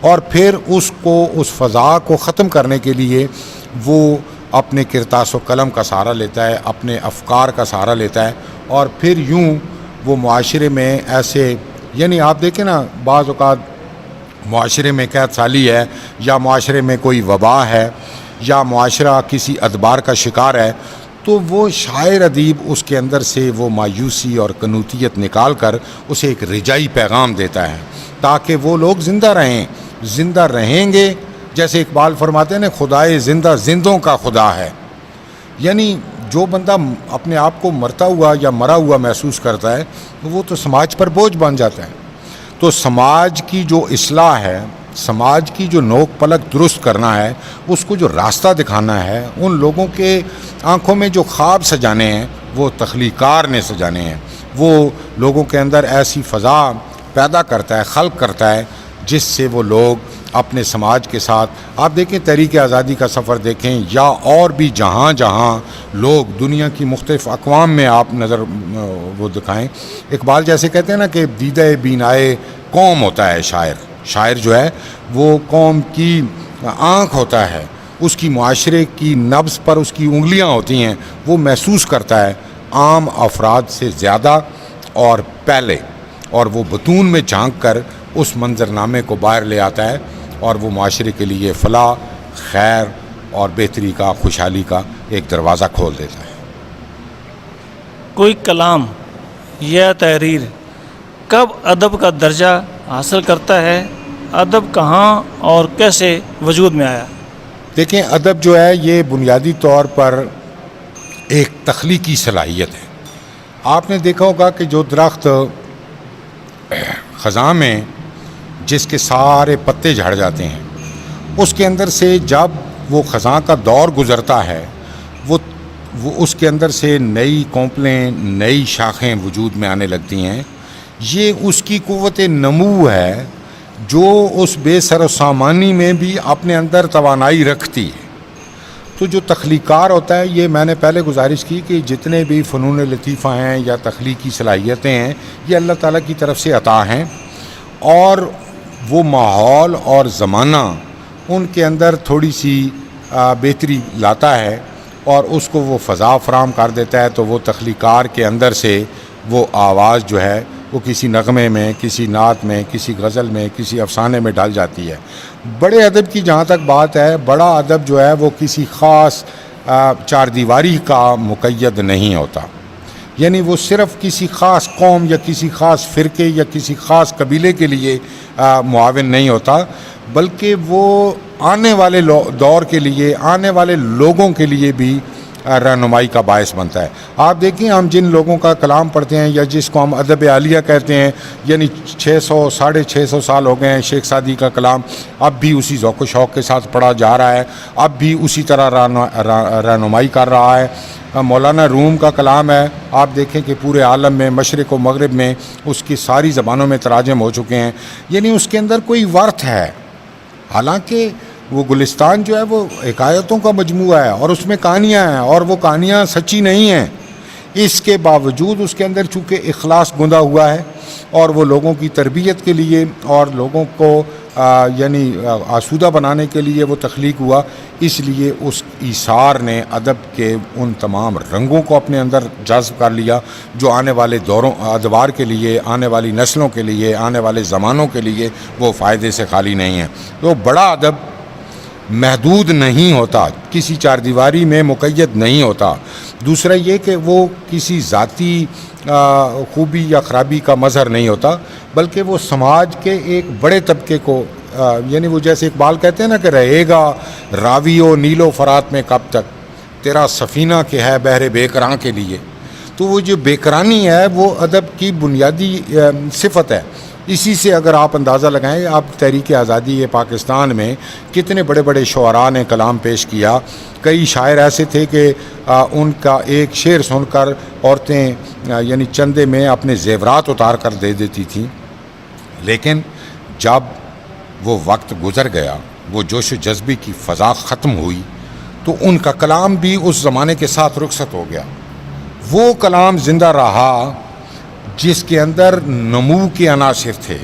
اور پھر اس فضا کو ختم کرنے کے لیے وہ اپنے کرتاس و قلم کا سہارا لیتا ہے، اپنے افکار کا سہارا لیتا ہے، اور پھر یوں وہ معاشرے میں ایسے، یعنی آپ دیکھیں نا بعض اوقات معاشرے میں قحط سالی ہے، یا معاشرے میں کوئی وبا ہے، یا معاشرہ کسی ادبار کا شکار ہے، تو وہ شاعر ادیب اس کے اندر سے وہ مایوسی اور قنوطیت نکال کر اسے ایک رجائی پیغام دیتا ہے تاکہ وہ لوگ زندہ رہیں گے. جیسے اقبال فرماتے ہیں نا، خدائے زندہ زندوں کا خدا ہے. یعنی جو بندہ اپنے آپ کو مرتا ہوا یا مرا ہوا محسوس کرتا ہے وہ تو سماج پر بوجھ بن جاتا ہے. تو سماج کی جو اصلاح ہے، سماج کی جو نوک پلک درست کرنا ہے، اس کو جو راستہ دکھانا ہے، ان لوگوں کے آنکھوں میں جو خواب سجانے ہیں وہ تخلیقار نے سجانے ہیں. وہ لوگوں کے اندر ایسی فضا پیدا کرتا ہے، خلق کرتا ہے، جس سے وہ لوگ اپنے سماج کے ساتھ، آپ دیکھیں تحریک آزادی کا سفر دیکھیں، یا اور بھی جہاں جہاں لوگ دنیا کی مختلف اقوام میں آپ نظر وہ دکھائیں. اقبال جیسے کہتے ہیں نا کہ دیدہ بینائے قوم ہوتا ہے شاعر جو ہے وہ قوم کی آنکھ ہوتا ہے، اس کی معاشرے کی نبض پر اس کی انگلیاں ہوتی ہیں، وہ محسوس کرتا ہے عام افراد سے زیادہ اور پہلے، اور وہ بطون میں جھانک کر اس منظرنامے کو باہر لے آتا ہے، اور وہ معاشرے کے لیے فلاح، خیر اور بہتری کا، خوشحالی کا ایک دروازہ کھول دیتا ہے. کوئی کلام یا تحریر کب ادب کا درجہ حاصل کرتا ہے؟ ادب کہاں اور کیسے وجود میں آیا؟ دیکھیں، ادب جو ہے یہ بنیادی طور پر ایک تخلیقی صلاحیت ہے. آپ نے دیکھا ہوگا کہ جو درخت خزاں میں جس کے سارے پتے جھڑ جاتے ہیں، اس کے اندر سے جب وہ خزاں کا دور گزرتا ہے، وہ اس کے اندر سے نئی کونپلیں، نئی شاخیں وجود میں آنے لگتی ہیں. یہ اس کی قوت نمو ہے جو اس بے سر و سامانی میں بھی اپنے اندر توانائی رکھتی ہے. تو جو تخلیقار ہوتا ہے، یہ میں نے پہلے گزارش کی کہ جتنے بھی فنون لطیفہ ہیں یا تخلیقی صلاحیتیں ہیں، یہ اللہ تعالیٰ کی طرف سے عطا ہیں، اور وہ ماحول اور زمانہ ان کے اندر تھوڑی سی بہتری لاتا ہے اور اس کو وہ فضا فراہم کر دیتا ہے. تو وہ تخلیقار کے اندر سے وہ آواز جو ہے وہ کسی نغمے میں، کسی نعت میں، کسی غزل میں، کسی افسانے میں ڈال جاتی ہے. بڑے ادب کی جہاں تک بات ہے، بڑا ادب جو ہے وہ کسی خاص چار دیواری کا مقید نہیں ہوتا. یعنی وہ صرف کسی خاص قوم یا کسی خاص فرقے یا کسی خاص قبیلے کے لیے معاون نہیں ہوتا، بلکہ وہ آنے والے دور کے لیے، آنے والے لوگوں کے لیے بھی رہنمائی کا باعث بنتا ہے. آپ دیکھیں، ہم جن لوگوں کا کلام پڑھتے ہیں یا جس کو ہم ادب عالیہ کہتے ہیں، یعنی 600-650 سال ہو گئے ہیں شیخ سعدی کا کلام اب بھی اسی ذوق و شوق کے ساتھ پڑھا جا رہا ہے، اب بھی اسی طرح رہنمائی کر رہا ہے. مولانا روم کا کلام ہے، آپ دیکھیں کہ پورے عالم میں، مشرق و مغرب میں اس کی ساری زبانوں میں تراجم ہو چکے ہیں. یعنی اس کے اندر کوئی ورث ہے، حالانکہ وہ گلستان جو ہے وہ حکایتوں کا مجموعہ ہے اور اس میں کہانیاں ہیں، اور وہ کہانیاں سچی نہیں ہیں. اس کے باوجود اس کے اندر چونکہ اخلاص گندا ہوا ہے اور وہ لوگوں کی تربیت کے لیے اور لوگوں کو یعنی آسودہ بنانے کے لیے وہ تخلیق ہوا، اس لیے اس ایثار نے ادب کے ان تمام رنگوں کو اپنے اندر جذب کر لیا جو آنے والے دوروں، ادوار کے لیے، آنے والی نسلوں کے لیے، آنے والے زمانوں کے لیے وہ فائدے سے خالی نہیں ہیں. تو بڑا ادب محدود نہیں ہوتا، کسی چار دیواری میں مقید نہیں ہوتا. دوسرا یہ کہ وہ کسی ذاتی خوبی یا خرابی کا مظہر نہیں ہوتا، بلکہ وہ سماج کے ایک بڑے طبقے کو، یعنی وہ جیسے اقبال کہتے ہیں نا کہ رہے گا راوی و نیل و فرات میں کب تک، تیرا سفینہ کہ ہے بحر بے کراں کے لیے. تو وہ جو بے کرانی ہے وہ ادب کی بنیادی صفت ہے. اسی سے اگر آپ اندازہ لگائیں، آپ تحریک آزادی پاکستان میں کتنے بڑے بڑے شعراء نے کلام پیش کیا. کئی شاعر ایسے تھے کہ ان کا ایک شعر سن کر عورتیں یعنی چندے میں اپنے زیورات اتار کر دے دیتی تھیں، لیکن جب وہ وقت گزر گیا، وہ جوش و جذبے کی فضا ختم ہوئی، تو ان کا کلام بھی اس زمانے کے ساتھ رخصت ہو گیا. وہ کلام زندہ رہا جس کے اندر نمو کے عناصر تھے،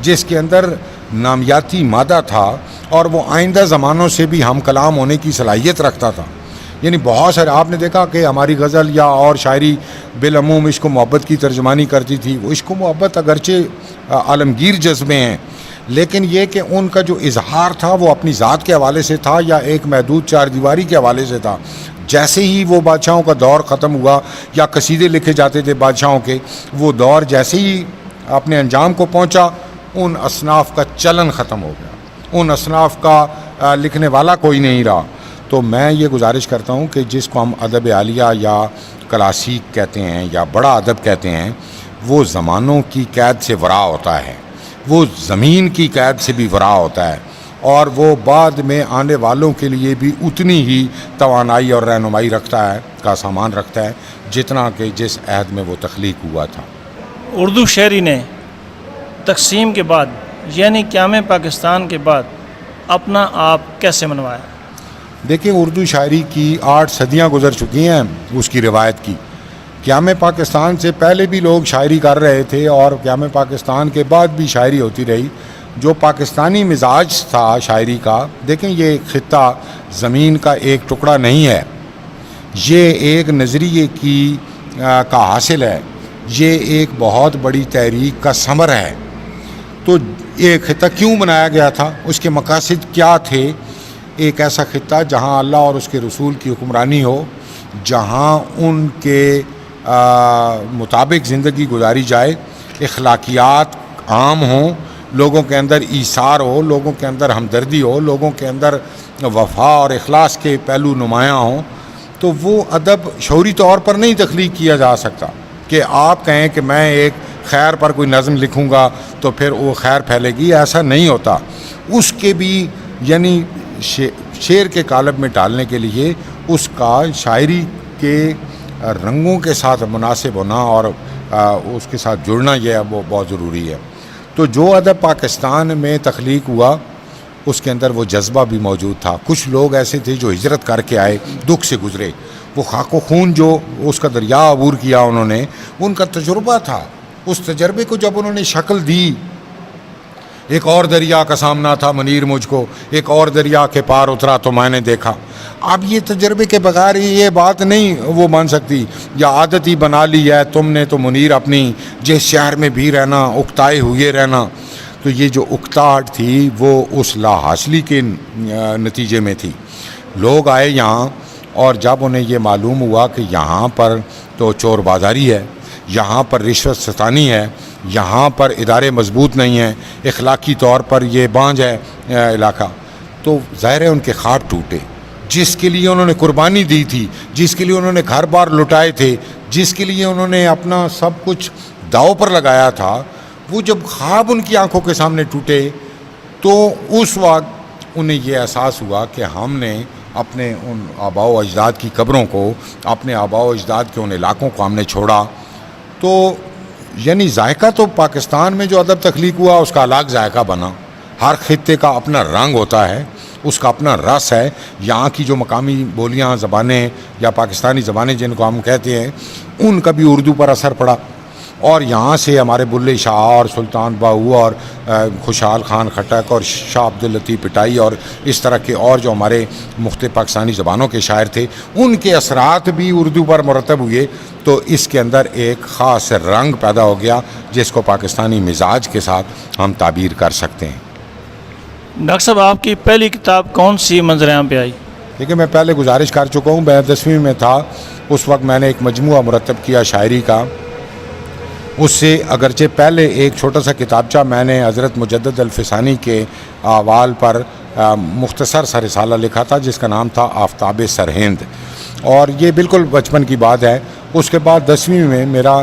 جس کے اندر نامیاتی مادہ تھا اور وہ آئندہ زمانوں سے بھی ہم کلام ہونے کی صلاحیت رکھتا تھا. یعنی بہت سارے آپ نے دیکھا کہ ہماری غزل یا اور شاعری بالعموم عشق و محبت کی ترجمانی کرتی تھی. وہ عشق و محبت اگرچہ عالمگیر جذبے ہیں لیکن یہ کہ ان کا جو اظہار تھا وہ اپنی ذات کے حوالے سے تھا یا ایک محدود چار دیواری کے حوالے سے تھا. جیسے ہی وہ بادشاہوں کا دور ختم ہوا یا قصیدے لکھے جاتے تھے بادشاہوں کے, وہ دور جیسے ہی اپنے انجام کو پہنچا ان اصناف کا چلن ختم ہو گیا, ان اصناف کا لکھنے والا کوئی نہیں رہا. تو میں یہ گزارش کرتا ہوں کہ جس کو ہم ادب عالیہ یا کلاسیک کہتے ہیں یا بڑا ادب کہتے ہیں, وہ زمانوں کی قید سے ورا ہوتا ہے, وہ زمین کی قید سے بھی ورا ہوتا ہے, اور وہ بعد میں آنے والوں کے لیے بھی اتنی ہی توانائی اور رہنمائی رکھتا ہے کا سامان رکھتا ہے جتنا کہ جس عہد میں وہ تخلیق ہوا تھا. اردو شاعری نے تقسیم کے بعد یعنی قیام پاکستان کے بعد اپنا آپ کیسے منوایا؟ دیکھیں, اردو شاعری کی 8 صدیاں گزر چکی ہیں اس کی روایت کی. قیام پاکستان سے پہلے بھی لوگ شاعری کر رہے تھے اور قیام پاکستان کے بعد بھی شاعری ہوتی رہی. جو پاکستانی مزاج تھا شاعری کا, دیکھیں یہ خطہ زمین کا ایک ٹکڑا نہیں ہے, یہ ایک نظریے کی کا حاصل ہے, یہ ایک بہت بڑی تحریک کا ثمر ہے. تو یہ خطہ کیوں بنایا گیا تھا, اس کے مقاصد کیا تھے؟ ایک ایسا خطہ جہاں اللہ اور اس کے رسول کی حکمرانی ہو, جہاں ان کے مطابق زندگی گزاری جائے, اخلاقیات عام ہوں, لوگوں کے اندر ایثار ہو, لوگوں کے اندر ہمدردی ہو, لوگوں کے اندر وفا اور اخلاص کے پہلو نمایاں ہوں. تو وہ ادب شعوری طور پر نہیں تخلیق کیا جا سکتا کہ آپ کہیں کہ میں ایک خیر پر کوئی نظم لکھوں گا تو پھر وہ خیر پھیلے گی, ایسا نہیں ہوتا. اس کے بھی یعنی شعر کے قالب میں ڈالنے کے لیے اس کا شاعری کے رنگوں کے ساتھ مناسب ہونا اور اس کے ساتھ جڑنا یہ وہ بہت ضروری ہے. تو جو ادب پاکستان میں تخلیق ہوا اس کے اندر وہ جذبہ بھی موجود تھا. کچھ لوگ ایسے تھے جو ہجرت کر کے آئے, دکھ سے گزرے, وہ خاک و خون جو اس کا دریا عبور کیا انہوں نے, ان کا تجربہ تھا. اس تجربے کو جب انہوں نے شکل دی, ایک اور دریا کا سامنا تھا منیر مجھ کو, ایک اور دریا کے پار اترا تو میں نے دیکھا. اب یہ تجربے کے بغیر یہ بات نہیں وہ مان سکتی, یا عادت ہی بنا لی ہے تم نے تو منیر اپنی, جس شہر میں بھی رہنا اکتائے ہوئے رہنا. تو یہ جو اکتاہٹ تھی وہ اس لا حاصلی کے نتیجے میں تھی. لوگ آئے یہاں اور جب انہیں یہ معلوم ہوا کہ یہاں پر تو چور بازاری ہے, یہاں پر رشوت ستانی ہے, یہاں پر ادارے مضبوط نہیں ہیں, اخلاقی طور پر یہ بانجھ ہے علاقہ, تو ظاہر ہے ان کے خاٹ ٹوٹے. جس کے لیے انہوں نے قربانی دی تھی, جس کے لیے انہوں نے گھر بار لٹائے تھے, جس کے لیے انہوں نے اپنا سب کچھ داؤ پر لگایا تھا, وہ جب خواب ان کی آنکھوں کے سامنے ٹوٹے تو اس وقت انہیں یہ احساس ہوا کہ ہم نے اپنے ان آباء و اجداد کی قبروں کو, اپنے آباء و اجداد کے ان علاقوں کو ہم نے چھوڑا. تو یعنی ذائقہ تو پاکستان میں جو ادب تخلیق ہوا اس کا الگ ذائقہ بنا. ہر خطے کا اپنا رنگ ہوتا ہے, اس کا اپنا رس ہے. یہاں کی جو مقامی بولیاں, زبانیں یا پاکستانی زبانیں جن کو ہم کہتے ہیں, ان کا بھی اردو پر اثر پڑا. اور یہاں سے ہمارے بلے شاہ اور سلطان باہو اور خوشحال خان خٹک اور شاہ عبداللطیف پٹائی اور اس طرح کے اور جو ہمارے مختلف پاکستانی زبانوں کے شاعر تھے, ان کے اثرات بھی اردو پر مرتب ہوئے. تو اس کے اندر ایک خاص رنگ پیدا ہو گیا جس کو پاکستانی مزاج کے ساتھ ہم تعبیر کر سکتے ہیں. ڈاکٹر صاحب, آپ کی پہلی کتاب کون سی منظر عام پہ آئی؟ دیکھیں, میں پہلے گزارش کر چکا ہوں, میں 10ویں میں تھا اس وقت میں نے ایک مجموعہ مرتب کیا شاعری کا. اس سے اگرچہ پہلے ایک چھوٹا سا کتابچہ میں نے حضرت مجدد الفسانی کے اعوال پر مختصر سا رسالہ لکھا تھا جس کا نام تھا آفتاب سرہند, اور یہ بالکل بچپن کی بات ہے. اس کے بعد 10ویں میں میرا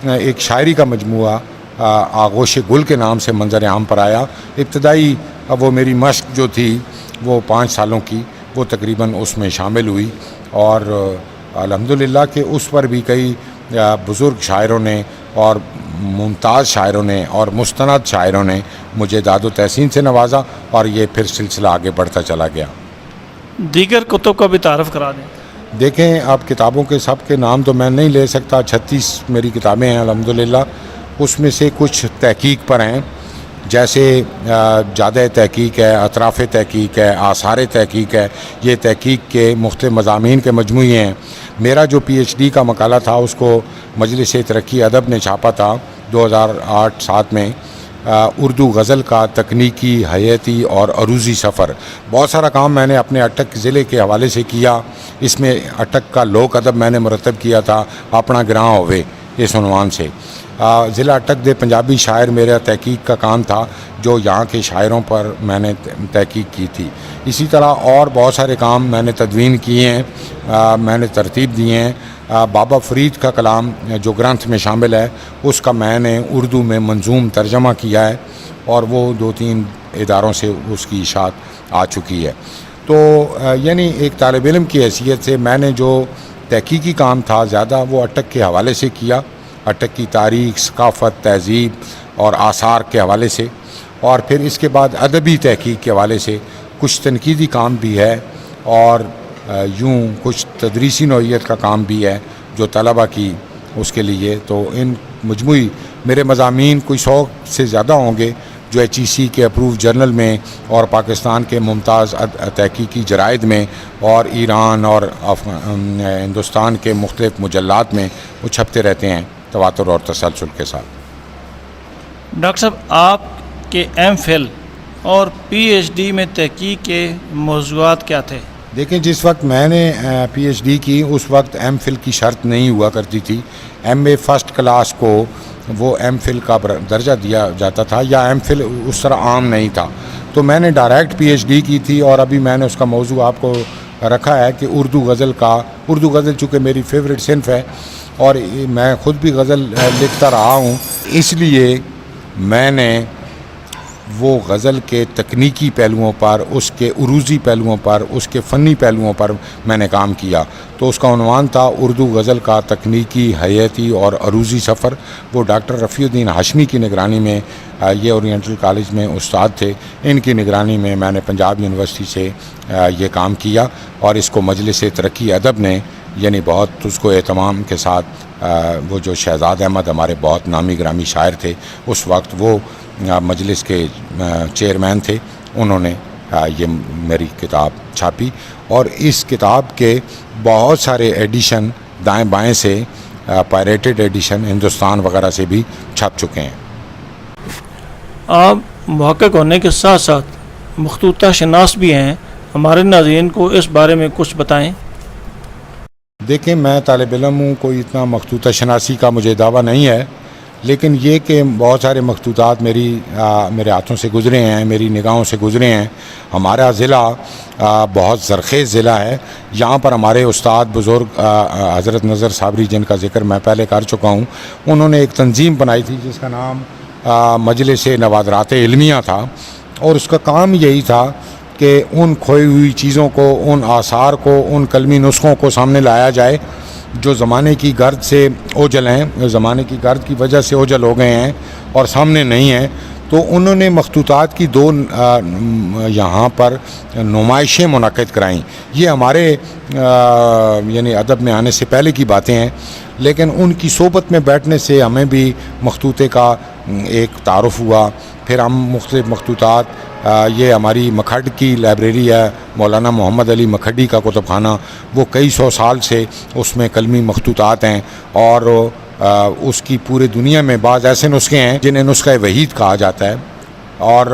ایک شاعری کا مجموعہ آغوش گل کے نام سے منظر عام پر آیا. ابتدائی وہ میری مشق جو تھی وہ 5 سالوں کی, وہ تقریباً اس میں شامل ہوئی, اور الحمدللہ کہ اس پر بھی کئی بزرگ شاعروں نے اور ممتاز شاعروں نے اور مستند شاعروں نے مجھے داد و تحسین سے نوازا, اور یہ پھر سلسلہ آگے بڑھتا چلا گیا. دیگر کتب کا بھی تعارف کرا دیں. دیکھیں, اب کتابوں کے سب کے نام تو میں نہیں لے سکتا. 36 میری کتابیں ہیں الحمدللہ. اس میں سے کچھ تحقیق پر ہیں جیسے جادہ تحقیق ہے، اطراف تحقیق ہے، آثار تحقیق ہے، یہ تحقیق کے مختلف مضامین کے مجموعے ہیں۔ میرا جو پی ایچ ڈی کا مقالہ تھا اس کو مجلس ترقی ادب نے چھاپا تھا 2008-07 میں، اردو غزل کا تکنیکی، حیاتی اور عروضی سفر۔ بہت سارا کام میں نے اپنے اٹک ضلع کے حوالے سے کیا۔ اس میں اٹک کا لوک ادب میں نے مرتب کیا تھا، اپنا گراں ہوئے اس عنوان سے۔ ضلع اٹک دے پنجابی شاعر میرا تحقیق کا کام تھا، جو یہاں کے شاعروں پر میں نے تحقیق کی تھی۔ اسی طرح اور بہت سارے کام میں نے تدوین کیے ہیں، میں نے ترتیب دیے ہیں۔ بابا فرید کا کلام جو گرنتھ میں شامل ہے، اس کا میں نے اردو میں منظوم ترجمہ کیا ہے، اور وہ 2-3 اداروں سے اس کی اشاعت آ چکی ہے۔ تو یعنی ایک طالب علم کی حیثیت سے میں نے جو تحقیقی کام تھا زیادہ وہ اٹک کے حوالے سے کیا، اٹک کی تاریخ، ثقافت، تہذیب اور آثار کے حوالے سے، اور پھر اس کے بعد ادبی تحقیق کے حوالے سے کچھ تنقیدی کام بھی ہے، اور یوں کچھ تدریسی نوعیت کا کام بھی ہے جو طلبہ کی اس کے لیے۔ تو ان مجموعی میرے مضامین کوئی 100 سے زیادہ ہوں گے جو HEC کے اپروو جرنل میں اور پاکستان کے ممتاز تحقیقی جرائد میں اور ایران اور ہندوستان کے مختلف مجلات میں وہ چھپتے رہتے ہیں تواتر اور تسلسل کے ساتھ۔ ڈاکٹر صاحب، آپ کے ایم فل اور پی ایچ ڈی میں تحقیق کے موضوعات کیا تھے؟ دیکھیں، جس وقت میں نے پی ایچ ڈی کی اس وقت ایم فل کی شرط نہیں ہوا کرتی تھی۔ ایم اے فرسٹ کلاس کو وہ ایم فل کا درجہ دیا جاتا تھا، یا ایم فل اس طرح عام نہیں تھا، تو میں نے ڈائریکٹ پی ایچ ڈی کی تھی۔ اور ابھی میں نے اس کا موضوع آپ کو رکھا ہے کہ اردو غزل چونکہ میری فیوریٹ صنف ہے اور میں خود بھی غزل لکھتا رہا ہوں، اس لیے میں نے وہ غزل کے تکنیکی پہلوؤں پر، اس کے عروضی پہلوؤں پر، اس کے فنی پہلوؤں پر میں نے کام کیا۔ تو اس کا عنوان تھا اردو غزل کا تکنیکی، حیاتی اور عروضی سفر۔ وہ ڈاکٹر رفیع الدین ہاشمی کی نگرانی میں، یہ اورینٹل کالج میں استاد تھے، ان کی نگرانی میں میں نے پنجاب یونیورسٹی سے یہ کام کیا، اور اس کو مجلس ترقی ادب نے یعنی بہت اس کو اہتمام کے ساتھ، وہ جو شہزاد احمد ہمارے بہت نامی گرامی شاعر تھے اس وقت، وہ مجلس کے چیئرمین تھے، انہوں نے یہ میری کتاب چھاپی، اور اس کتاب کے بہت سارے ایڈیشن دائیں بائیں سے، پائریٹڈ ایڈیشن ہندوستان وغیرہ سے بھی چھپ چکے ہیں۔ آپ محقق ہونے کے ساتھ ساتھ مخطوطہ شناس بھی ہیں، ہمارے ناظرین کو اس بارے میں کچھ بتائیں۔ دیکھیں، میں طالب علم ہوں، کوئی اتنا مخطوطہ شناسی کا مجھے دعویٰ نہیں ہے، لیکن یہ کہ بہت سارے مخطوطات میرے ہاتھوں سے گزرے ہیں، میری نگاہوں سے گزرے ہیں۔ ہمارا ضلع بہت زرخیز ضلع ہے، یہاں پر ہمارے استاد بزرگ حضرت نظر صابری، جن کا ذکر میں پہلے کر چکا ہوں، انہوں نے ایک تنظیم بنائی تھی جس کا نام مجلس نوادرات علمیہ تھا، اور اس کا کام یہی تھا کہ ان کھوئی ہوئی چیزوں کو، ان آثار کو، ان قلمی نسخوں کو سامنے لایا جائے جو زمانے کی گرد سے اوجھل ہیں، زمانے کی گرد کی وجہ سے اوجھل ہو گئے ہیں اور سامنے نہیں ہیں۔ تو انہوں نے مخطوطات کی 2 یہاں پر نمائشیں منعقد کرائیں۔ یہ ہمارے یعنی ادب میں آنے سے پہلے کی باتیں ہیں، لیکن ان کی صحبت میں بیٹھنے سے ہمیں بھی مخطوطے کا ایک تعارف ہوا۔ پھر ہم مختلف مخطوطات، یہ ہماری مکھڈ کی لائبریری ہے، مولانا محمد علی مکھڈی کا کتب خانہ، وہ کئی 100 سال سے اس میں قلمی مخطوطات ہیں، اور اس کی پورے دنیا میں بعض ایسے نسخے ہیں جنہیں نسخہ وحید کہا جاتا ہے، اور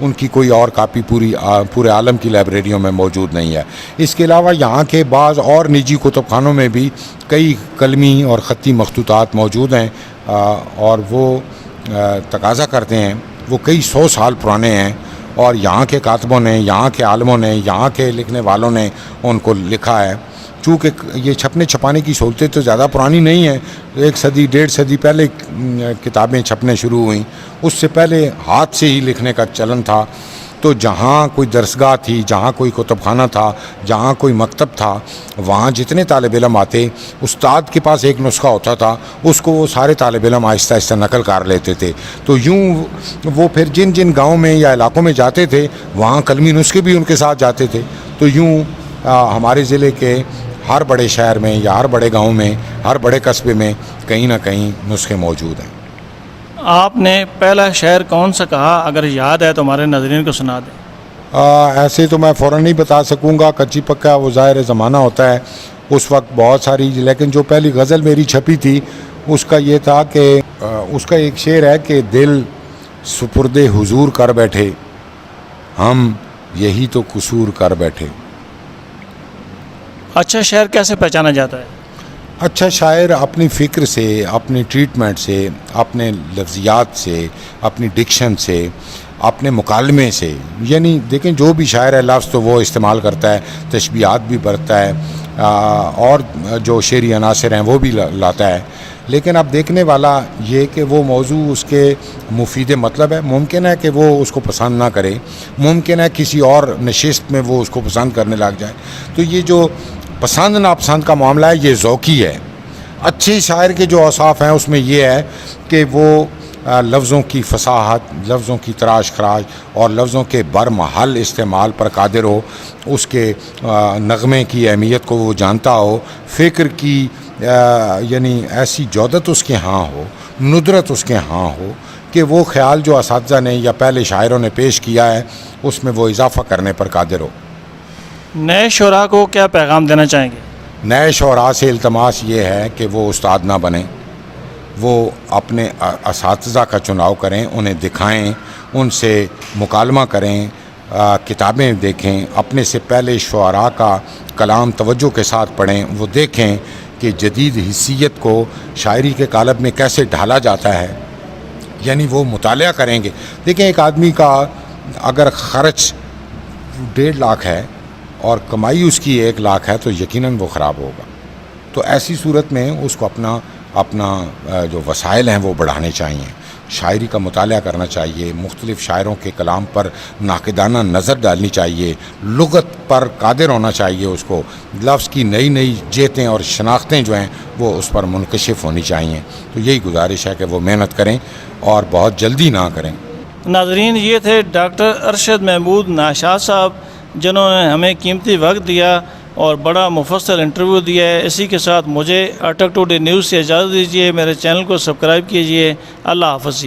ان کی کوئی اور کاپی پورے عالم کی لائبریریوں میں موجود نہیں ہے۔ اس کے علاوہ یہاں کے بعض اور نجی کتب خانوں میں بھی کئی قلمی اور خطی مخطوطات موجود ہیں، اور وہ تقاضا کرتے ہیں، وہ کئی 100 سال پرانے ہیں، اور یہاں کے کاتبوں نے، یہاں کے عالموں نے، یہاں کے لکھنے والوں نے ان کو لکھا ہے۔ چونکہ یہ چھپنے چھپانے کی سہولتیں تو زیادہ پرانی نہیں ہیں، 1 صدی 1.5 صدی پہلے کتابیں چھپنے شروع ہوئیں، اس سے پہلے ہاتھ سے ہی لکھنے کا چلن تھا۔ تو جہاں کوئی درسگاہ تھی، جہاں کوئی کتب خانہ تھا، جہاں کوئی مکتب تھا، وہاں جتنے طالب علم آتے، استاد کے پاس ایک نسخہ ہوتا تھا، اس کو وہ سارے طالب علم آہستہ آہستہ نقل کر لیتے تھے۔ تو یوں وہ پھر جن جن گاؤں میں یا علاقوں میں جاتے تھے، وہاں قلمی نسخے بھی ان کے ساتھ جاتے تھے۔ تو یوں ہمارے ضلع کے ہر بڑے شہر میں یا ہر بڑے گاؤں میں، ہر بڑے قصبے میں کہیں نہ کہیں نسخے موجود ہیں۔ آپ نے پہلا شعر کون سا کہا؟ اگر یاد ہے تو ہمارے ناظرین کو سنا دیں۔ ایسے تو میں فوراً نہیں بتا سکوں گا، کچی پکا وہ ظاہر زمانہ ہوتا ہے، اس وقت بہت ساری، لیکن جو پہلی غزل میری چھپی تھی اس کا یہ تھا کہ اس کا ایک شعر ہے کہ دل سپرد حضور کر بیٹھے، ہم یہی تو قصور کر بیٹھے۔ اچھا شعر کیسے پہچانا جاتا ہے؟ اچھا شاعر اپنی فکر سے، اپنی ٹریٹمنٹ سے، اپنے لفظیات سے، اپنی ڈکشن سے، اپنے مکالمے سے، یعنی دیکھیں جو بھی شاعر ہے لفظ تو وہ استعمال کرتا ہے، تشبیہات بھی برتتا ہے، اور جو شعری عناصر ہیں وہ بھی لاتا ہے، لیکن اب دیکھنے والا یہ کہ وہ موضوع اس کے مفید مطلب ہے، ممکن ہے کہ وہ اس کو پسند نہ کرے، ممکن ہے کسی اور نشست میں وہ اس کو پسند کرنے لگ جائے، تو یہ جو پسند ناپسند کا معاملہ ہے یہ ذوقی ہے۔ اچھے شاعر کے جو اوصاف ہیں اس میں یہ ہے کہ وہ لفظوں کی فصاحت، لفظوں کی تراش خراش اور لفظوں کے برمحل استعمال پر قادر ہو، اس کے نغمے کی اہمیت کو وہ جانتا ہو، فکر کی یعنی ایسی جودت اس کے ہاں ہو، ندرت اس کے ہاں ہو کہ وہ خیال جو اساتذہ نے یا پہلے شاعروں نے پیش کیا ہے اس میں وہ اضافہ کرنے پر قادر ہو۔ نئے شعراء کو کیا پیغام دینا چاہیں گے؟ نئے شعراء سے التماس یہ ہے کہ وہ استاد نہ بنیں، وہ اپنے اساتذہ کا چناؤ کریں، انہیں دکھائیں، ان سے مکالمہ کریں، کتابیں دیکھیں، اپنے سے پہلے شعراء کا کلام توجہ کے ساتھ پڑھیں، وہ دیکھیں کہ جدید حیثیت کو شاعری کے قالب میں کیسے ڈھالا جاتا ہے، یعنی وہ مطالعہ کریں گے۔ دیکھیں ایک آدمی کا اگر خرچ 1.5 لاکھ ہے اور کمائی اس کی 1 لاکھ ہے تو یقیناً وہ خراب ہوگا، تو ایسی صورت میں اس کو اپنا جو وسائل ہیں وہ بڑھانے چاہیے، شاعری کا مطالعہ کرنا چاہیے، مختلف شاعروں کے کلام پر ناقدانہ نظر ڈالنی چاہیے، لغت پر قادر ہونا چاہیے، اس کو لفظ کی نئی نئی جہتیں اور شناختیں جو ہیں وہ اس پر منکشف ہونی چاہیے۔ تو یہی گزارش ہے کہ وہ محنت کریں اور بہت جلدی نہ کریں۔ ناظرین، یہ تھے ڈاکٹر ارشد محمود ناشاز صاحب جنہوں نے ہمیں قیمتی وقت دیا اور بڑا مفصل انٹرویو دیا ہے۔ اسی کے ساتھ مجھے اٹک ٹوڈے نیوز سے اجازت دیجیے، میرے چینل کو سبسکرائب کیجیے۔ اللہ حافظ۔